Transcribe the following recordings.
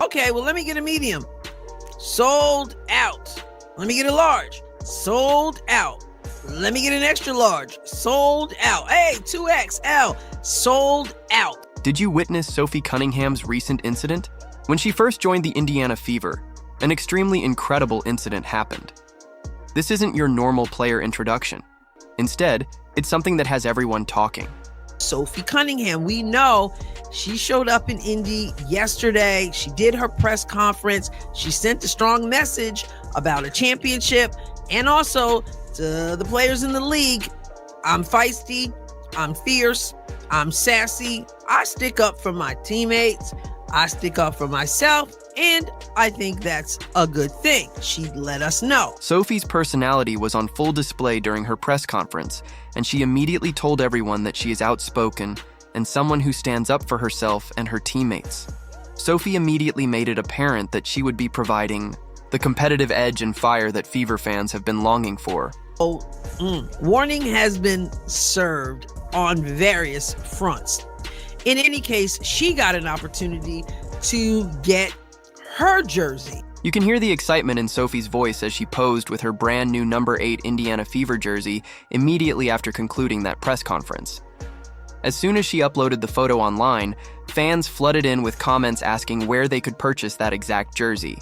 Okay, well, let me get a medium. Sold out. Let me get a large. Sold out. Let me get an extra large. Sold out. Hey, 2XL. Sold out. Did you witness Sophie Cunningham's recent incident? When she first joined the Indiana Fever, an extremely incredible incident happened. This isn't your normal player introduction. Instead, it's something that has everyone talking. Sophie Cunningham, we know she showed up in Indy yesterday. She did her press conference. She sent a strong message about a championship and also to the players in the league. I'm feisty, I'm fierce, I'm sassy. I stick up for my teammates. I stick up for myself, and I think that's a good thing. She let us know. Sophie's personality was on full display during her press conference, and she immediately told everyone that she is outspoken and someone who stands up for herself and her teammates. Sophie immediately made it apparent that she would be providing the competitive edge and fire that Fever fans have been longing for. Warning has been served on various fronts. In any case, she got an opportunity to get her jersey. You can hear the excitement in Sophie's voice as she posed with her brand new number 8 Indiana Fever jersey immediately after concluding that press conference. As soon as she uploaded the photo online, fans flooded in with comments asking where they could purchase that exact jersey.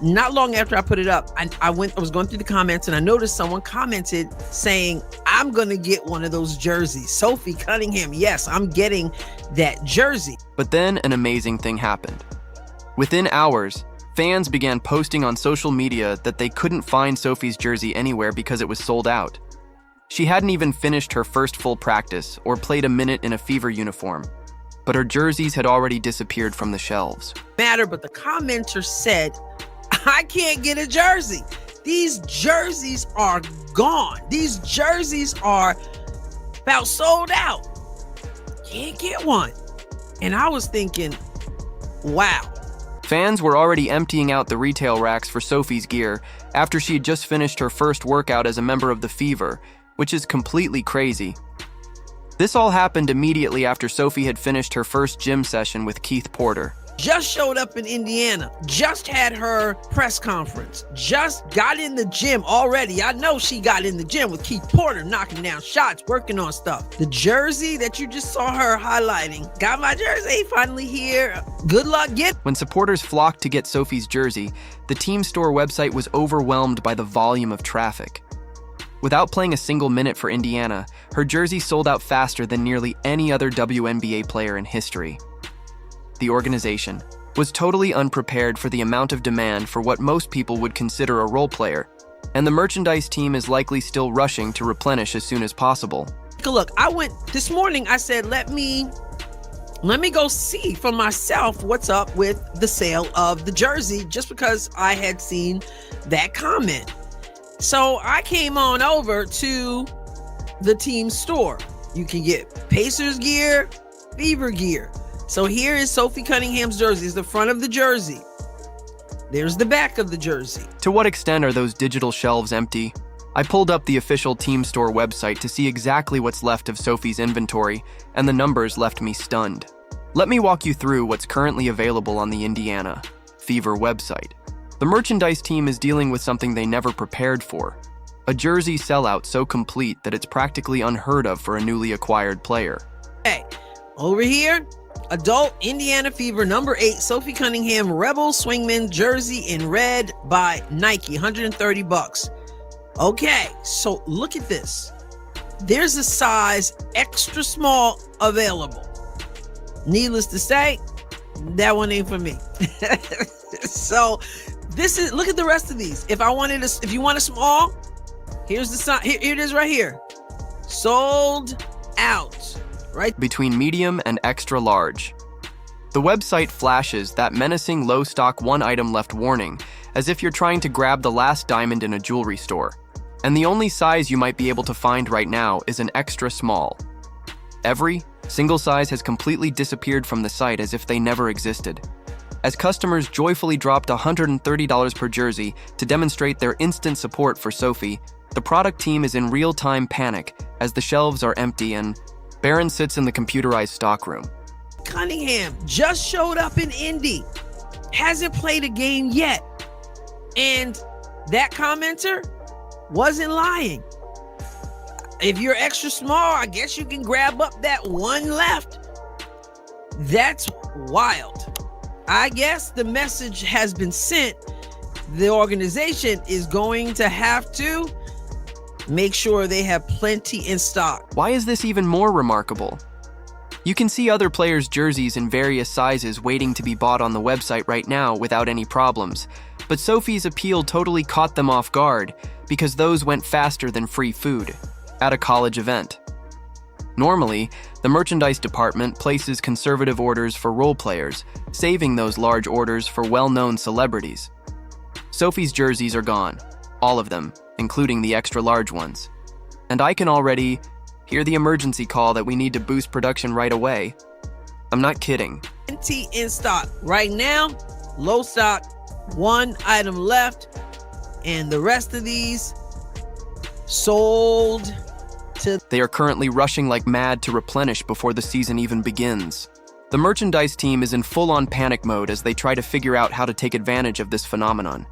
Not long after I put it up, I was going through the comments and I noticed someone commented saying, I'm going to get one of those jerseys. Sophie Cunningham, yes, I'm getting that jersey. But then an amazing thing happened. Within hours, fans began posting on social media that they couldn't find Sophie's jersey anywhere because it was sold out. She hadn't even finished her first full practice or played a minute in a Fever uniform, but her jerseys had already disappeared from the shelves. But the commenter said, I can't get a jersey. These jerseys are gone. These jerseys are about sold out. Can't get one. And I was thinking, wow. Fans were already emptying out the retail racks for Sophie's gear after she had just finished her first workout as a member of the Fever, which is completely crazy. This all happened immediately after Sophie had finished her first gym session with Keith Porter. Just showed up in Indiana, just had her press conference, just got in the gym already. I know she got in the gym with Keith Porter, knocking down shots, working on stuff. The jersey that you just saw her highlighting, got my jersey, finally here. Good luck getting. When supporters flocked to get Sophie's jersey, the team store website was overwhelmed by the volume of traffic. Without playing a single minute for Indiana, her jersey sold out faster than nearly any other WNBA player in history. The organization was totally unprepared for the amount of demand for what most people would consider a role player, and the merchandise team is likely still rushing to replenish as soon as possible. Look, I went this morning, I said, let me go see for myself what's up with the sale of the jersey, just because I had seen that comment. So I came on over to the team store. You can get Pacers gear, Fever gear. So here is Sophie Cunningham's jersey. It's the front of the jersey. There's the back of the jersey. To what extent are those digital shelves empty? I pulled up the official team store website to see exactly what's left of Sophie's inventory, and the numbers left me stunned. Let me walk you through what's currently available on the Indiana Fever website. The merchandise team is dealing with something they never prepared for. A jersey sellout so complete that it's practically unheard of for a newly acquired player. Hey, over here, adult Indiana Fever number 8 Sophie Cunningham Rebel Swingman jersey in red by Nike, $130. Okay, so look at this. There's a size extra small available. Needless to say, that one ain't for me. So this is, look at the rest of these. If you want a small, here's the sign. Here it is right here. Sold out. Right between medium and extra large. The website flashes that menacing low stock one item left warning, as if you're trying to grab the last diamond in a jewelry store. And the only size you might be able to find right now is an extra small. Every single size has completely disappeared from the site as if they never existed. As customers joyfully dropped $130 per jersey to demonstrate their instant support for Sophie, the product team is in real-time panic as the shelves are empty and Barron sits in the computerized stockroom. Cunningham just showed up in Indy. hasn't played a game yet. And that commenter wasn't lying. If you're extra small, I guess you can grab up that one left. That's wild. I guess the message has been sent. The organization is going to have to make sure they have plenty in stock. Why is this even more remarkable? You can see other players' jerseys in various sizes waiting to be bought on the website right now without any problems. But Sophie's appeal totally caught them off guard because those went faster than free food at a college event. Normally, the merchandise department places conservative orders for role players, saving those large orders for well-known celebrities. Sophie's jerseys are gone, all of them, including the extra large ones. And I can already hear the emergency call that we need to boost production right away. I'm not kidding. Plenty in stock. Right now, low stock, one item left, and the rest of these sold to... They are currently rushing like mad to replenish before the season even begins. The merchandise team is in full-on panic mode as they try to figure out how to take advantage of this phenomenon.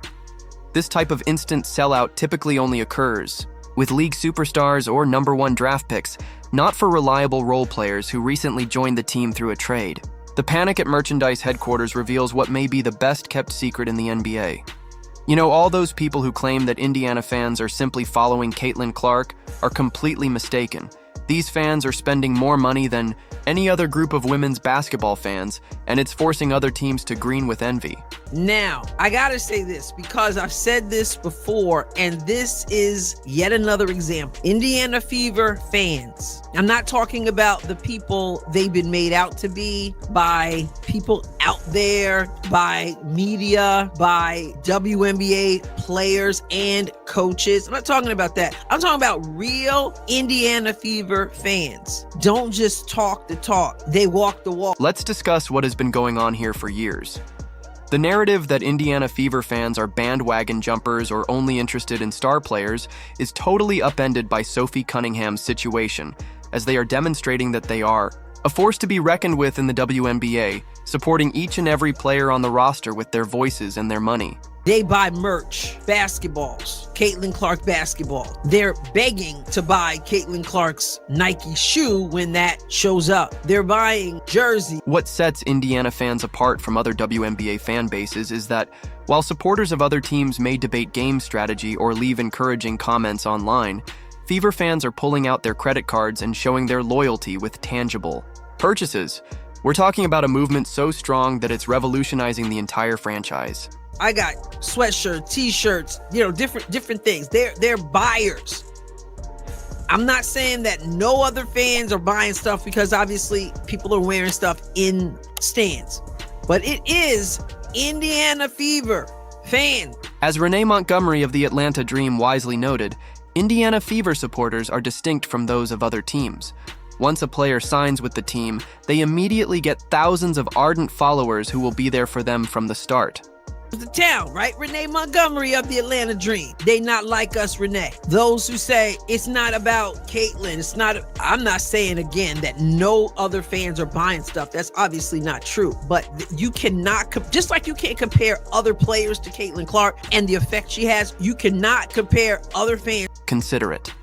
This type of instant sellout typically only occurs with league superstars or #1 draft picks, not for reliable role players who recently joined the team through a trade. The panic at merchandise headquarters reveals what may be the best-kept secret in the NBA. You know, all those people who claim that Indiana fans are simply following Caitlin Clark are completely mistaken. These fans are spending more money than any other group of women's basketball fans, and it's forcing other teams to green with envy. Now, I gotta say this because I've said this before, and this is yet another example. Indiana Fever fans. I'm not talking about the people they've been made out to be by people out there, by media, by WNBA players and coaches. I'm not talking about that. I'm talking about real Indiana Fever fans. Don't just talk the talk. They walk the walk. Let's discuss what has been going on here for years. The narrative that Indiana Fever fans are bandwagon jumpers or only interested in star players is totally upended by Sophie Cunningham's situation, as they are demonstrating that they are a force to be reckoned with in the WNBA, supporting each and every player on the roster with their voices and their money. They buy merch, basketballs, Caitlin Clark basketball. They're begging to buy Caitlin Clark's Nike shoe when that shows up. They're buying jersey. What sets Indiana fans apart from other WNBA fan bases is that while supporters of other teams may debate game strategy or leave encouraging comments online, Fever fans are pulling out their credit cards and showing their loyalty with tangible purchases. We're talking about a movement so strong that it's revolutionizing the entire franchise. I got sweatshirts, t-shirts, different things. They're buyers. I'm not saying that no other fans are buying stuff because obviously people are wearing stuff in stands. But it is Indiana Fever fan. As Renee Montgomery of the Atlanta Dream wisely noted, Indiana Fever supporters are distinct from those of other teams. Once a player signs with the team, they immediately get thousands of ardent followers who will be there for them from the start. The town, right? Renee Montgomery of the Atlanta Dream. They not like us, Renee. Those who say it's not about Caitlin, I'm not saying again that no other fans are buying stuff. That's obviously not true. But you cannot, just like you can't compare other players to Caitlin Clark and the effect she has, you cannot compare other fans. Consider it.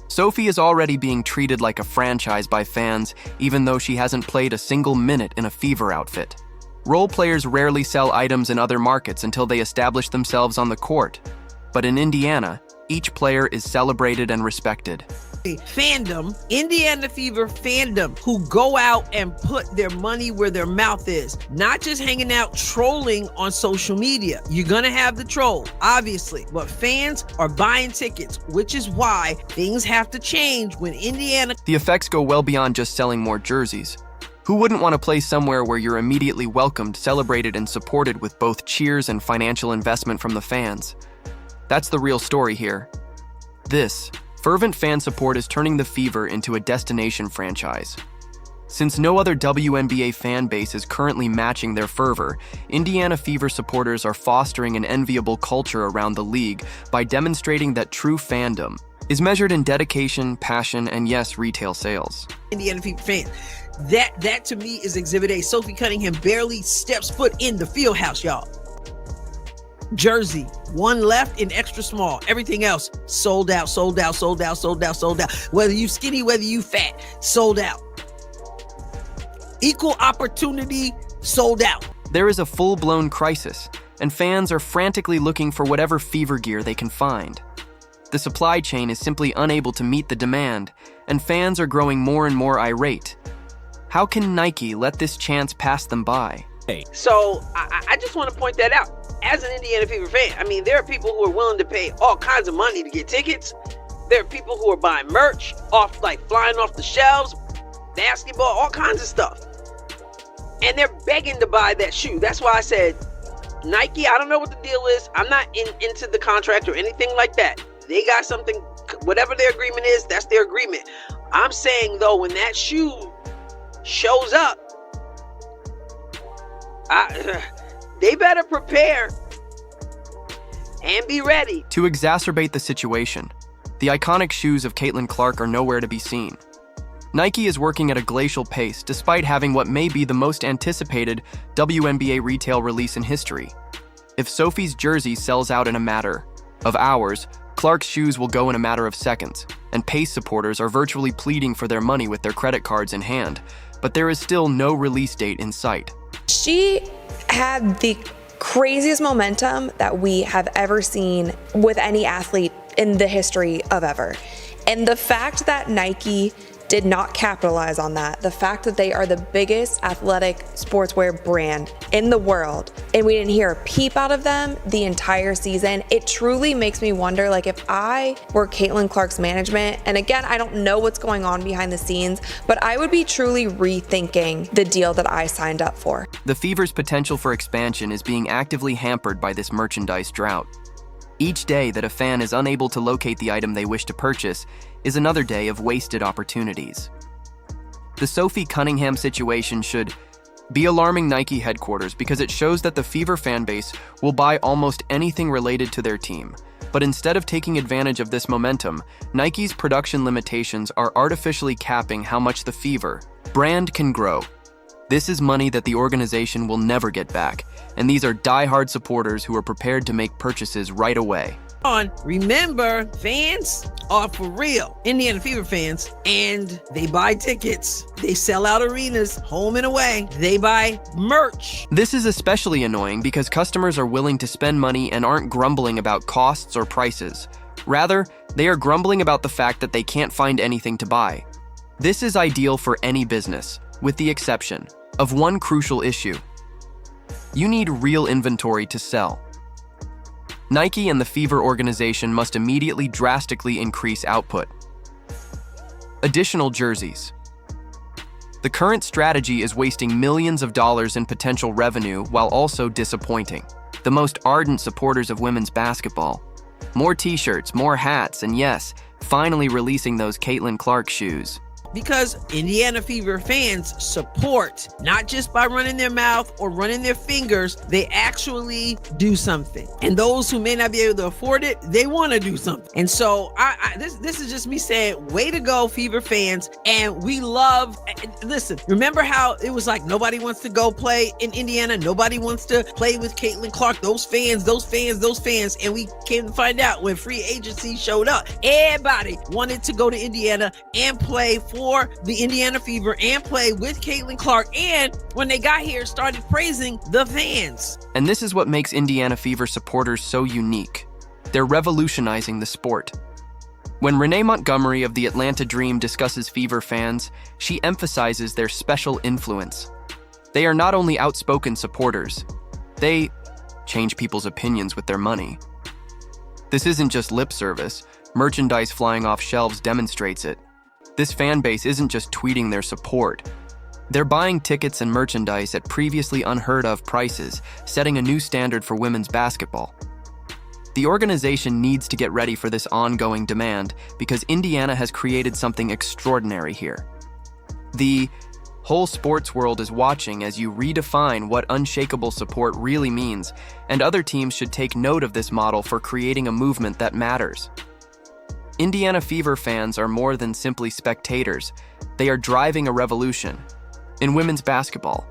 Sophie is already being treated like a franchise by fans, even though she hasn't played a single minute in a Fever outfit. Role players rarely sell items in other markets until they establish themselves on the court. But in Indiana, each player is celebrated and respected. Fandom, Indiana Fever fandom, who go out and put their money where their mouth is. Not just hanging out trolling on social media. You're gonna have the troll, obviously, but fans are buying tickets, which is why things have to change when Indiana... The effects go well beyond just selling more jerseys. Who wouldn't want to play somewhere where you're immediately welcomed, celebrated, and supported with both cheers and financial investment from the fans? That's the real story here. This fervent fan support is turning the Fever into a destination franchise. Since no other WNBA fan base is currently matching their fervor, Indiana Fever supporters are fostering an enviable culture around the league by demonstrating that true fandom is measured in dedication, passion, and yes, retail sales. Indiana Fever fans. That to me is Exhibit A. Sophie Cunningham barely steps foot in the field house, y'all. jersey. One left in extra small. Everything else sold out, sold out, sold out, sold out, sold out. Whether you skinny, whether you fat, sold out. Equal opportunity, sold out. There is a full-blown crisis, and fans are frantically looking for whatever fever gear they can find. The supply chain is simply unable to meet the demand, and fans are growing more and more irate. How can Nike let this chance pass them by? So I just want to point that out. As an Indiana Fever fan, I mean, there are people who are willing to pay all kinds of money to get tickets. There are people who are buying merch off, like flying off the shelves, basketball, all kinds of stuff. And they're begging to buy that shoe. That's why I said, Nike, I don't know what the deal is. I'm not into the contract or anything like that. They got something, whatever their agreement is, that's their agreement. I'm saying, though, when that shoe shows up, they better prepare and be ready. To exacerbate the situation, the iconic shoes of Caitlin Clark are nowhere to be seen. Nike is working at a glacial pace despite having what may be the most anticipated WNBA retail release in history. If Sophie's jersey sells out in a matter of hours, Clark's shoes will go in a matter of seconds, and Pace supporters are virtually pleading for their money with their credit cards in hand, but there is still no release date in sight. She had the craziest momentum that we have ever seen with any athlete in the history of ever. And the fact that Nike did not capitalize on that, the fact that they are the biggest athletic sportswear brand in the world, and we didn't hear a peep out of them the entire season, it truly makes me wonder, like, if I were Caitlin Clark's management, and again, I don't know what's going on behind the scenes, but I would be truly rethinking the deal that I signed up for. The Fever's potential for expansion is being actively hampered by this merchandise drought. Each day that a fan is unable to locate the item they wish to purchase is another day of wasted opportunities. The Sophie Cunningham situation should be alarming Nike headquarters because it shows that the Fever fan base will buy almost anything related to their team. But instead of taking advantage of this momentum, Nike's production limitations are artificially capping how much the Fever brand can grow. This is money that the organization will never get back, and these are die-hard supporters who are prepared to make purchases right away. Remember, fans are for real. Indiana Fever fans, and they buy tickets. They sell out arenas, home and away. They buy merch. This is especially annoying because customers are willing to spend money and aren't grumbling about costs or prices. Rather, they are grumbling about the fact that they can't find anything to buy. This is ideal for any business, with the exception of one crucial issue. You need real inventory to sell. Nike and the Fever organization must immediately drastically increase output. Additional jerseys. The current strategy is wasting millions of dollars in potential revenue while also disappointing the most ardent supporters of women's basketball. More t-shirts, more hats, and yes, finally releasing those Caitlin Clark shoes. Because Indiana Fever fans support, not just by running their mouth or running their fingers, they actually do something. And those who may not be able to afford it, they want to do something. And so this is just me saying, way to go, Fever fans. And we love, listen, remember how it was like nobody wants to go play in Indiana? Nobody wants to play with Caitlin Clark. Those fans. And we came to find out when free agency showed up, everybody wanted to go to Indiana and play for the Indiana Fever and play with Caitlin Clark, and when they got here, started praising the fans. And this is what makes Indiana Fever supporters so unique. They're revolutionizing the sport. When Renee Montgomery of the Atlanta Dream discusses Fever fans, she emphasizes their special influence. They are not only outspoken supporters, they change people's opinions with their money. This isn't just lip service. Merchandise flying off shelves demonstrates it. This fan base isn't just tweeting their support. They're buying tickets and merchandise at previously unheard of prices, setting a new standard for women's basketball. The organization needs to get ready for this ongoing demand because Indiana has created something extraordinary here. The whole sports world is watching as you redefine what unshakable support really means, and other teams should take note of this model for creating a movement that matters. Indiana Fever fans are more than simply spectators. They are driving a revolution in women's basketball.